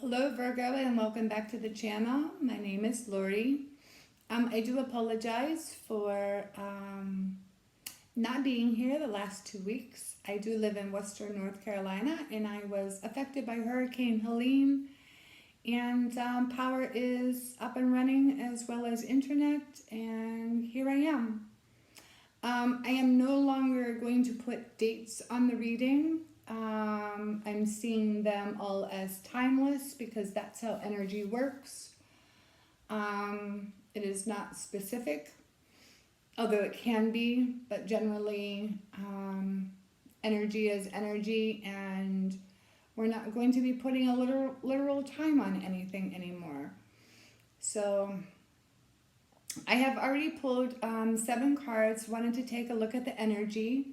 Hello Virgo and welcome back to the channel. My name is Lori. I do apologize for not being here the last 2 weeks. I do live in Western North Carolina and I was affected by Hurricane Helene, and power is up and running as well as internet, and here I am. I am no longer going to put dates on the reading. I'm seeing them all as timeless because that's how energy works. It is not specific, although it can be, but generally energy is energy, and we're not going to be putting a literal time on anything anymore. So I have already pulled 7 cards, wanted to take a look at the energy.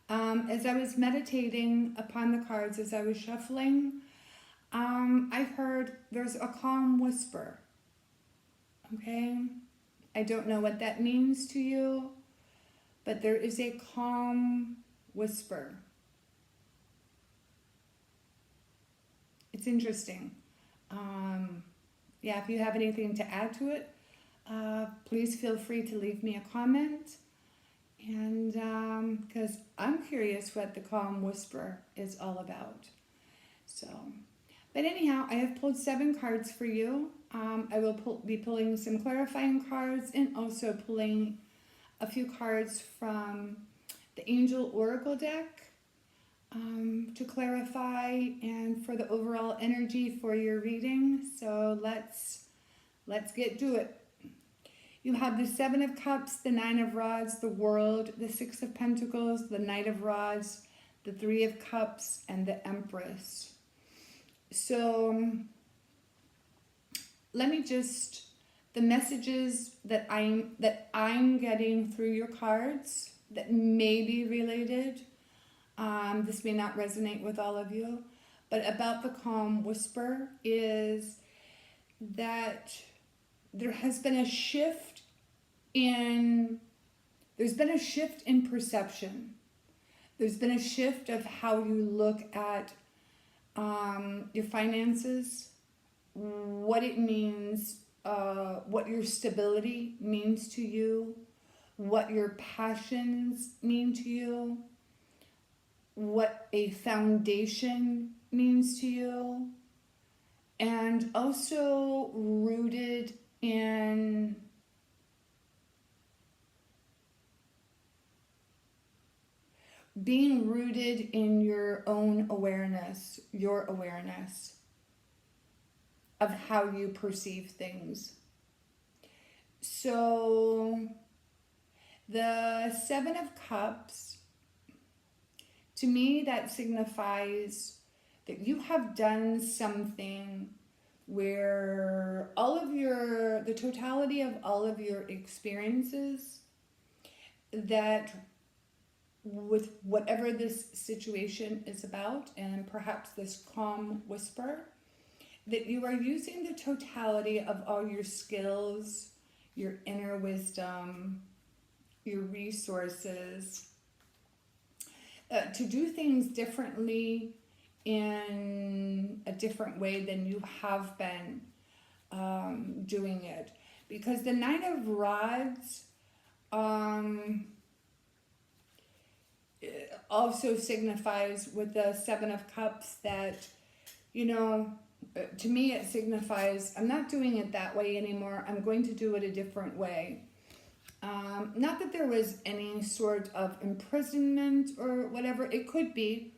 As I was meditating upon the cards, as I was shuffling, I heard there's a calm whisper. Okay? I don't know what that means to you, but there is a calm whisper. It's interesting. Yeah, if you have anything to add to it, please feel free to leave me a comment. And because I'm curious what the calm whisper is all about. So, but anyhow, I have pulled 7 cards for you. I will be pulling some clarifying cards and also pulling a few cards from the Angel Oracle deck to clarify and for the overall energy for your reading. So let's get to it. You have the 7 of Cups, the 9 of Rods, the World, the 6 of Pentacles, the Knight of Rods, the 3 of Cups, and the Empress. So let me just, the messages that I'm getting through your cards that may be related, this may not resonate with all of you, but about the calm whisper is that there has been a shift in perception. There's been a shift of how you look at your finances, what it means, what your stability means to you, what your passions mean to you, what a foundation means to you, and also rooted in being rooted in your own awareness, your awareness of how you perceive things. So the 7 of Cups, to me, that signifies that you have done something where the totality of all of your experiences, that with whatever this situation is about, and perhaps this calm whisper, that you are using the totality of all your skills, your inner wisdom, your resources, to do things differently in a different way than you have been doing it. Because the 9 of Rods also signifies with the 7 of Cups that, to me it signifies I'm not doing it that way anymore. I'm going to do it a different way. Not that there was any sort of imprisonment or whatever. It could be.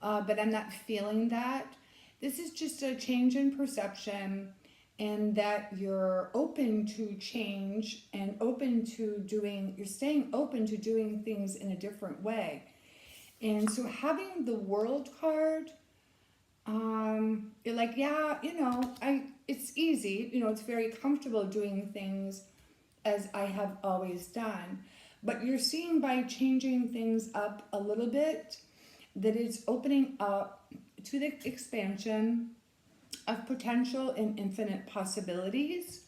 But I'm not feeling that. This is just a change in perception, and that you're open to change and you're staying open to doing things in a different way. And so having the World card, you're like, yeah, it's easy, it's very comfortable doing things as I have always done. But you're seeing by changing things up a little bit, that it's opening up to the expansion of potential and infinite possibilities.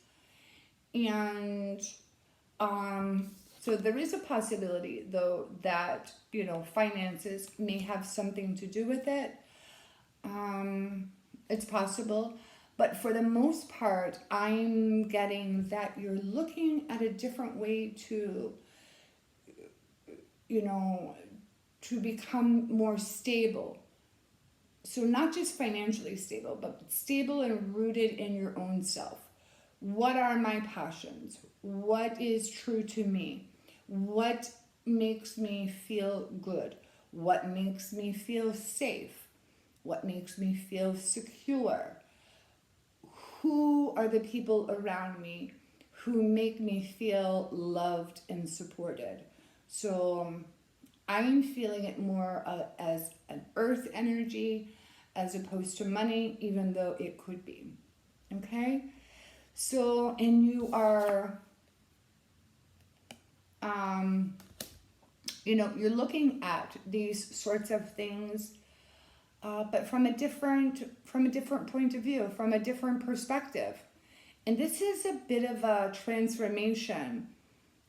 And so there is a possibility, though, that, finances may have something to do with it. It's possible. But for the most part, I'm getting that you're looking at a different way to, you know, to become more stable. So not just financially stable, but stable and rooted in your own self. What are my passions? What is true to me? What makes me feel good? What makes me feel safe? What makes me feel secure? Who are the people around me who make me feel loved and supported? So I'm feeling it more as an earth energy as opposed to money, even though it could be. Okay? So, and you are, you're looking at these sorts of things, but from a different point of view, from a different perspective. And this is a bit of a transformation.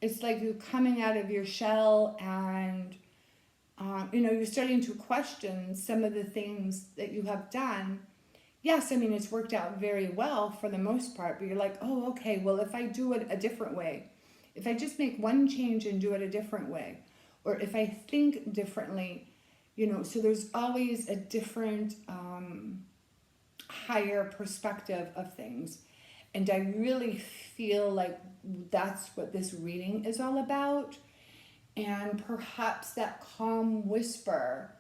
It's like you coming out of your shell and, you're starting to question some of the things that you have done. Yes, I mean, it's worked out very well for the most part, but you're like, oh, okay, well, if I do it a different way, if I just make one change and do it a different way, or if I think differently, so there's always a different, higher perspective of things. And I really feel like that's what this reading is all about. And perhaps that calm whisper,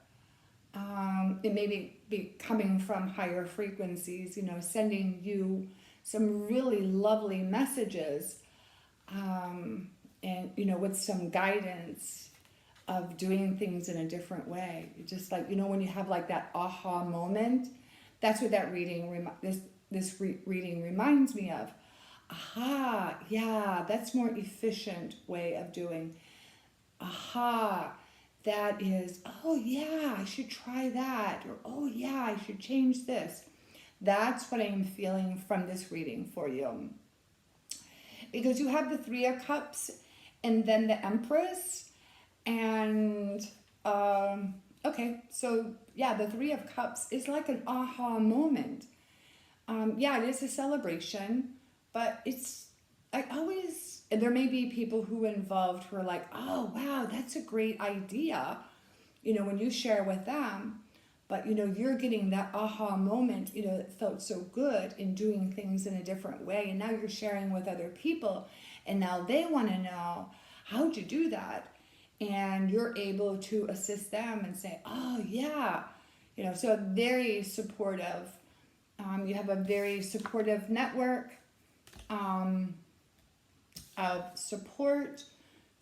it may be coming from higher frequencies, sending you some really lovely messages, and, with some guidance of doing things in a different way. Just like, when you have like that aha moment, that's what that reading, reading reminds me of. Aha, yeah, that's more efficient way of doing. Aha, that is, oh yeah, I should try that. Or, oh yeah, I should change this. That's what I'm feeling from this reading for you. Because you have the Three of Cups and then the Empress. And, okay, so yeah, the Three of Cups is like an aha moment. Yeah, it is a celebration, but there may be people who are involved who are like, oh, wow, that's a great idea, when you share with them, but, you're getting that aha moment, that felt so good in doing things in a different way. And now you're sharing with other people and now they want to know, how'd you do that? And you're able to assist them and say, oh, yeah, so very supportive. You have a very supportive network of support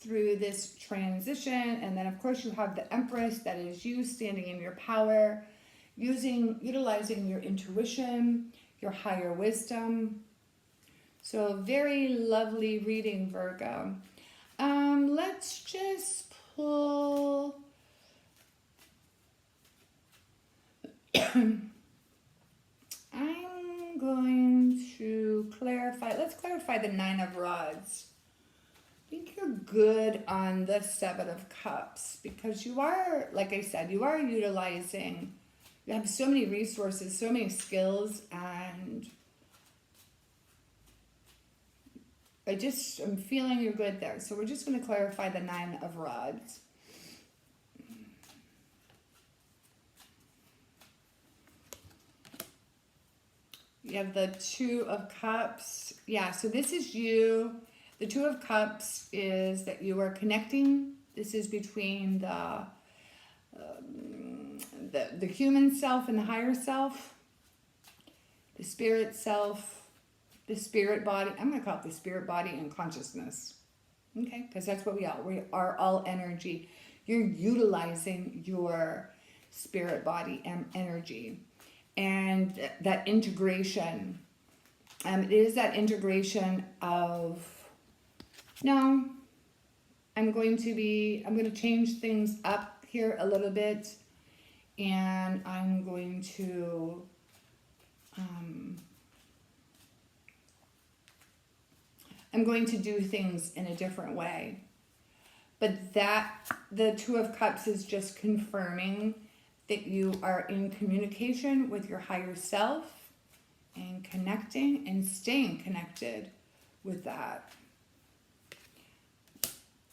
through this transition. And then, of course, you have the Empress, that is you standing in your power, utilizing your intuition, your higher wisdom. So very lovely reading, Virgo. Let's just pull... I'm going to clarify. Let's clarify the Nine of Rods. I think you're good on the Seven of Cups because you are, like I said, you are utilizing, you have so many resources, so many skills, and I'm feeling you're good there. So we're just going to clarify the Nine of Rods. You have the Two of Cups. Yeah, so this is you. The Two of Cups is that you are connecting. This is between the human self and the higher self, the spirit self, the spirit body. I'm going to call it the spirit body and consciousness. Okay, because that's what we are. We are all energy. You're utilizing your spirit body and energy. And that integration, it is that integration of, no, I'm going to change things up here a little bit, and I'm going to, do things in a different way. But the Two of Cups is just confirming that you are in communication with your higher self, and connecting and staying connected with that.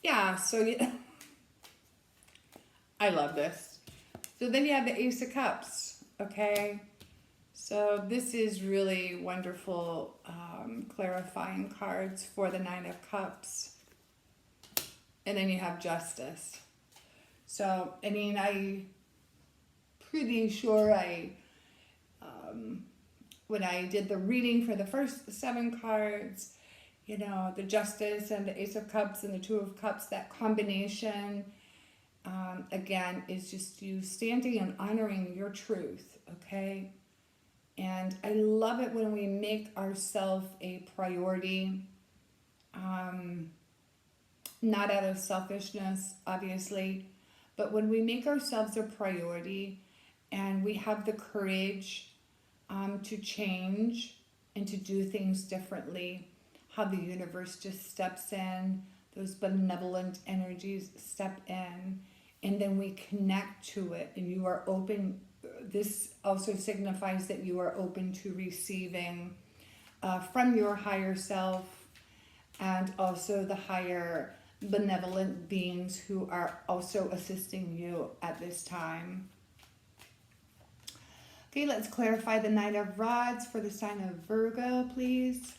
Yeah, so I love this. So then you have the Ace of Cups, okay? So this is really wonderful clarifying cards for the Nine of Cups. And then you have Justice. So, I mean, I'm pretty sure when I did the reading for the first 7 cards, you know, the Justice and the Ace of Cups and the Two of Cups, that combination, again, is just you standing and honoring your truth, okay? And I love it when we make ourselves a priority, not out of selfishness, obviously, but when we make ourselves a priority and we have the courage to change and to do things differently, how the universe just steps in, those benevolent energies step in, and then we connect to it, and you are open. This also signifies that you are open to receiving from your higher self and also the higher benevolent beings who are also assisting you at this time. Okay, let's clarify the Knight of Rods for the sign of Virgo, please.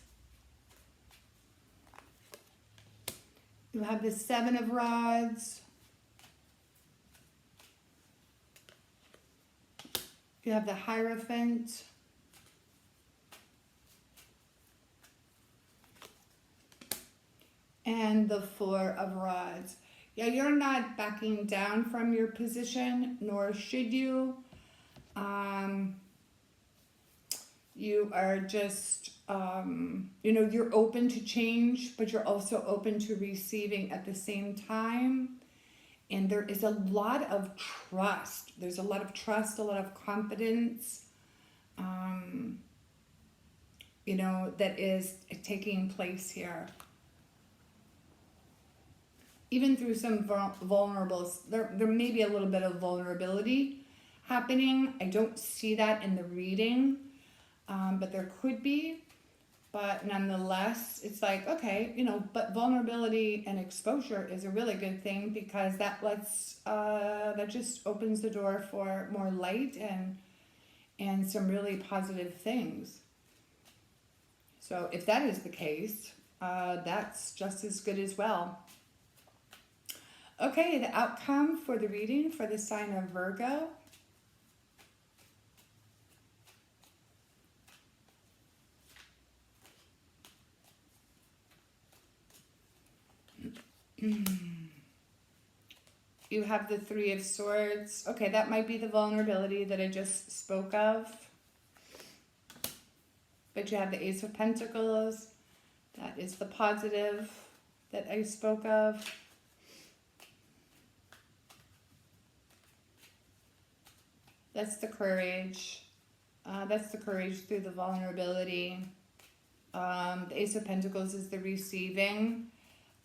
You have the Seven of Rods. You have the Hierophant. And the Four of Rods. Yeah, you're not backing down from your position, nor should you. You are just, you know, you're open to change, but you're also open to receiving at the same time. And there is a lot of trust. There's a lot of trust, a lot of confidence, you know, that is taking place here. Even through some vulnerables, there may be a little bit of vulnerability happening. I don't see that in the reading, but there could be. But nonetheless, it's like, okay, you know, but vulnerability and exposure is a really good thing because that lets, that just opens the door for more light and some really positive things. So if that is the case, that's just as good as well. Okay, the outcome for the reading for the sign of Virgo. You have the Three of Swords. Okay, that might be the vulnerability that I just spoke of. But you have the Ace of Pentacles. That is the positive that I spoke of. That's the courage. That's the courage through the vulnerability. The Ace of Pentacles is the receiving.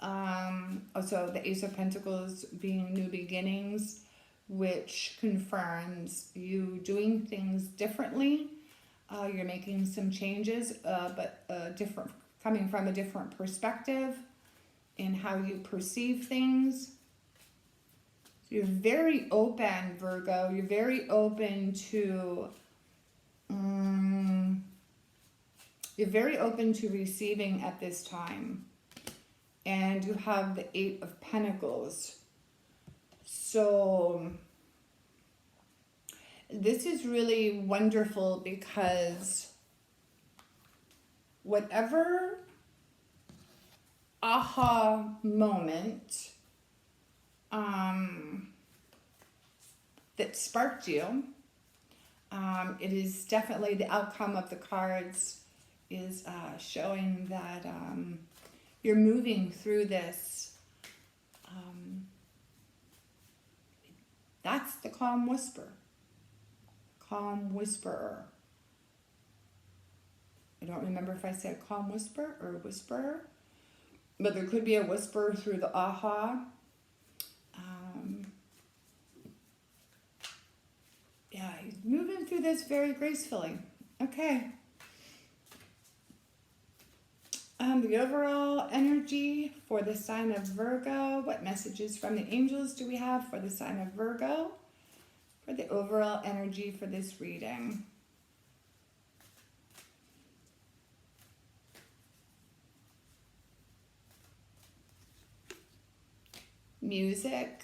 Also, the Ace of Pentacles being new beginnings, which confirms you doing things differently. You're making some changes, but different, coming from a different perspective in how you perceive things. You're very open, Virgo. You're very open to, you're very open to receiving at this time. And you have the Eight of Pentacles. So this is really wonderful because whatever aha moment that sparked you, it is definitely the outcome of the cards is showing that you're moving through this. That's the calm whisper. Calm whisperer. I don't remember if I said calm whisper or whisperer, but there could be a whisper through the aha. Yeah, he's moving through this very gracefully. Okay. The overall energy for the sign of Virgo. What messages from the angels do we have for the sign of Virgo? For the overall energy for this reading. Music.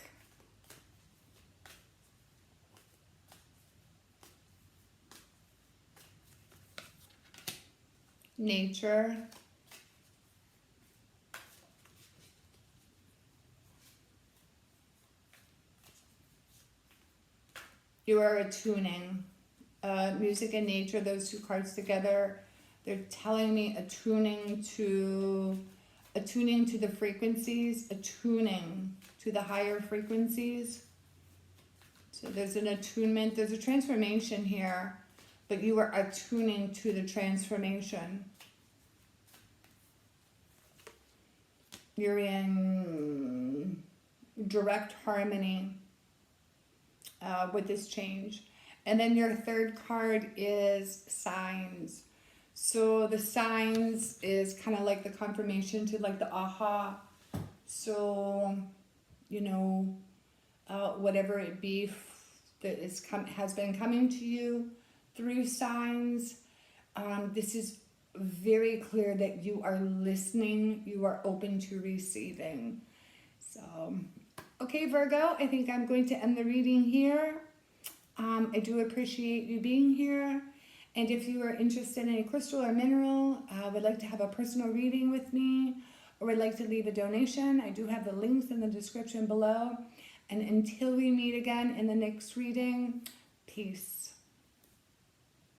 Nature. You are attuning. Music and nature, those two cards together, they're telling me attuning to the frequencies, attuning to the higher frequencies. So there's an attunement, there's a transformation here, but you are attuning to the transformation. You're in direct harmony with this change. And then your third card is signs. So the signs is kind of like the confirmation to like the aha. So, you know, whatever it be that has been coming to you through signs, this is very clear that you are listening, you are open to receiving. So, okay, Virgo, I think I'm going to end the reading here. I do appreciate you being here. And if you are interested in a crystal or mineral, would like to have a personal reading with me, or would like to leave a donation, I do have the links in the description below. And until we meet again in the next reading, peace.